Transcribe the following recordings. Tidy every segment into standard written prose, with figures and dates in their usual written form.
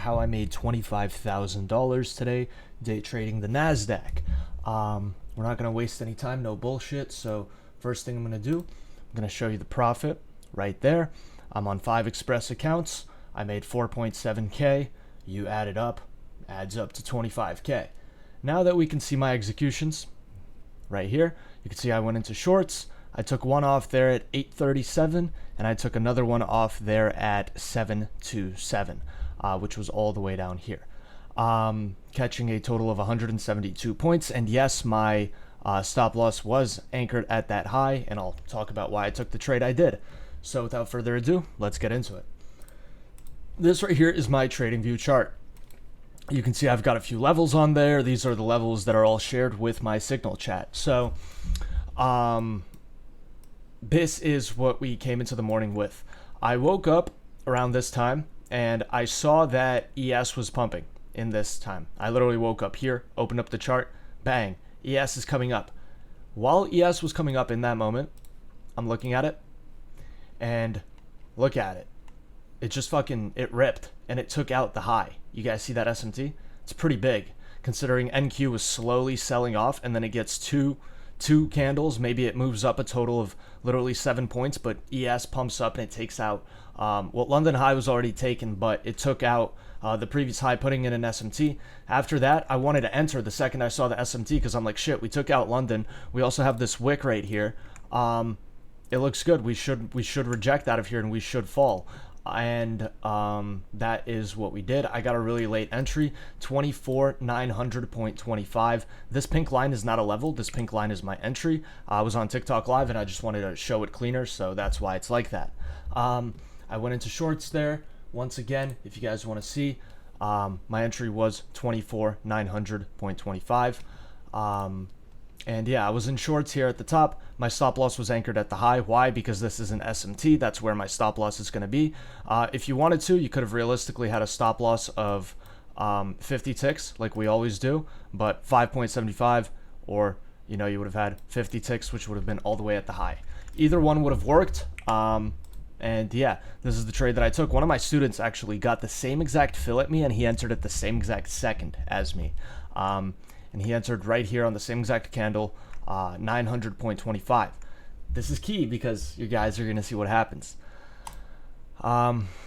how I made $25,000 today day trading the NASDAQ. We're not going to waste any time, no bullshit. So first thing I'm going to do, I'm going to show you the profit right there. I'm on 5 Express accounts. I made 4.7K. You add it up, adds up to 25K. Now that we can see my executions right here, you can see I went into shorts. I took one off there at 837, and I took another one off there at 727, which was all the way down here, catching a total of 172 points. And yes, my stop loss was anchored at that high, and I'll talk about why I took the trade I did. So without further ado, let's get into it. This right here is my trading view chart. You can see I've got a few levels on there. These are the levels that are all shared with my Signal chat. So this is what we came into the morning with. I woke up around this time and I saw that ES was pumping in this time. I literally woke up here, opened up the chart, bang, ES is coming up. While ES was coming up in that moment, I'm looking at it and look at it. It just fucking, it ripped and it took out the high. You guys see that SMT? It's pretty big considering NQ was slowly selling off, and then it gets two candles. Maybe it moves up a total of literally 7 points, but ES pumps up and it takes out what London high was already taken, but it took out the previous high, putting in an SMT. After that, I wanted to enter the second I saw the SMT because I'm like, shit, we took out London. We also have this wick right here. It looks good. We should reject out of here and we should fall. And that is what we did. I got a really late entry, 24,900.25. This pink line is not a level. This pink line is my entry. I was on TikTok live and I just wanted to show it cleaner, so that's why it's like that. I went into shorts there. Once again, if you guys want to see, my entry was 24,900.25. And yeah, I was in shorts here at the top. My stop loss was anchored at the high. Why? Because this is an SMT. That's where my stop loss is going to be. If you wanted to, you could have realistically had a stop loss of 50 ticks like we always do, but 5.75, or you know, you would have had 50 ticks, which would have been all the way at the high. Either one would have worked. And yeah, this is the trade that I took. One of my students actually got the same exact fill at me, and he entered at the same exact second as me. And he entered right here on the same exact candle, 900.25. This is key because you guys are going to see what happens.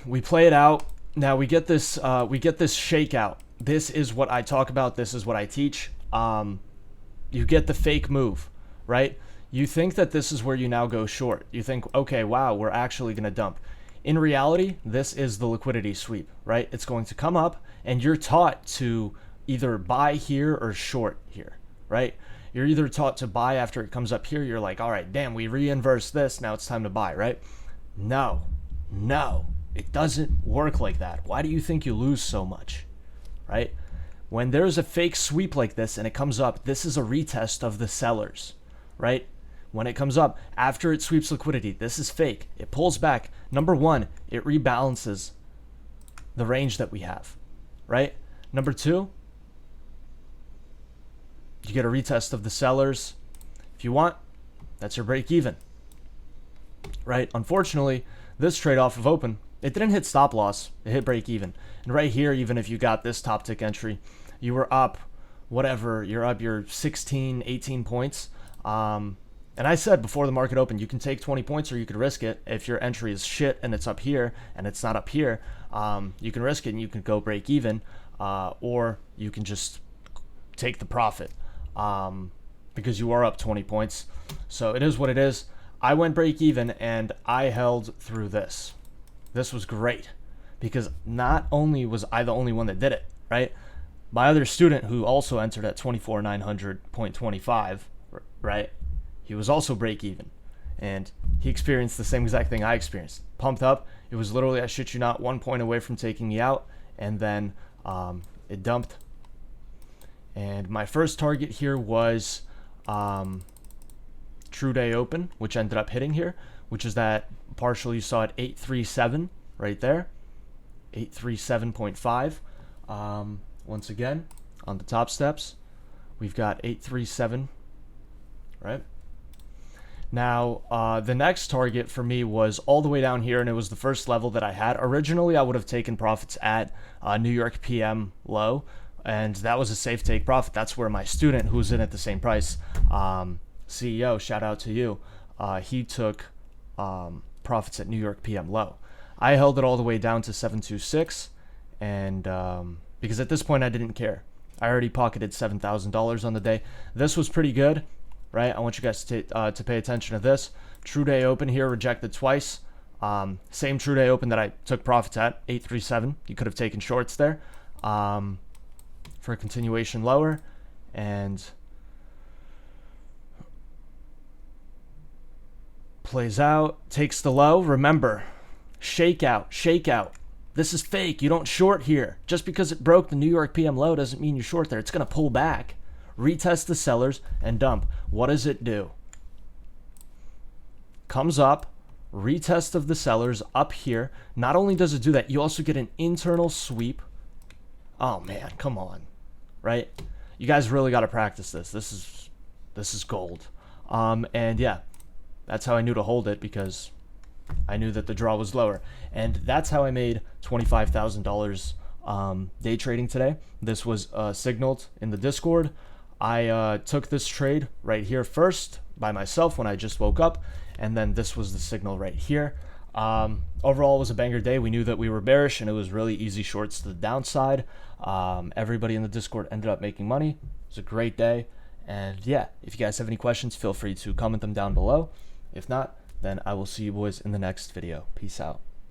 We play it out. Now we get this shakeout. This is what I talk about. This is what I teach. You get the fake move, right? You think that this is where you now go short. You think, okay, wow, we're actually going to dump. In reality, this is the liquidity sweep, right? It's going to come up and you're taught to either buy here or short here, right? You're either taught to buy after it comes up here. You're like, all right, damn, we reinverse this. Now it's time to buy, right? No, it doesn't work like that. Why do you think you lose so much, right? When there's a fake sweep like this and it comes up, this is a retest of the sellers, right? When it comes up after it sweeps liquidity, this is fake. It pulls back. Number one, it rebalances the range that we have, right? Number two, you get a retest of the sellers. If you want, that's your break even, right? Unfortunately, this trade off of open, it didn't hit stop loss. It hit break even. And right here, even if you got this top tick entry, you were up, whatever, you're up your 16, 18 points. And I said before the market opened, you can take 20 points or you could risk it. If your entry is shit and it's up here and it's not up here, you can risk it and you can go break even, or you can just take the profit because you are up 20 points. So it is what it is. I went break even and I held through this. This was great because not only was I the only one that did it, right? My other student who also entered at 24,900.25, right? He was also break even and he experienced the same exact thing I experienced. Pumped up. It was literally, I shit you not, 1 point away from taking me out, and then it dumped. And my first target here was true day open, which ended up hitting here, which is that partial you saw at 837 right there, 837.5. Once again, on the top steps, we've got 837, right? Now, the next target for me was all the way down here, and it was the first level that I had. Originally, I would have taken profits at New York PM low, and that was a safe take profit. That's where my student, who's in at the same price, CEO, shout out to you, he took profits at New York PM low. I held it all the way down to 726, and because at this point I didn't care. I already pocketed $7,000 on the day. This was pretty good, right? I want you guys to pay attention to this. True day open here, rejected twice. Same true day open that I took profits at, 837. You could have taken shorts there for a continuation lower, and plays out, takes the low. Remember, shakeout, shakeout. This is fake. You don't short here. Just because it broke the New York PM low doesn't mean you short there. It's going to pull back, retest the sellers, and dump. What does it do? Comes up, retest of the sellers up here. Not only does it do that, you also get an internal sweep. Oh man, come on, right? You guys really got to practice this. This is gold. And yeah, that's how I knew to hold it, because I knew that the draw was lower. And that's how I made $25,000 day trading today. This was signaled in the Discord. I took this trade right here first by myself when I just woke up, and then this was the signal right here. Overall, it was a banger day. We knew that we were bearish, and it was really easy shorts to the downside. Everybody in the Discord ended up making money. It was a great day. And yeah, if you guys have any questions, feel free to comment them down below. If not, then I will see you boys in the next video. Peace out.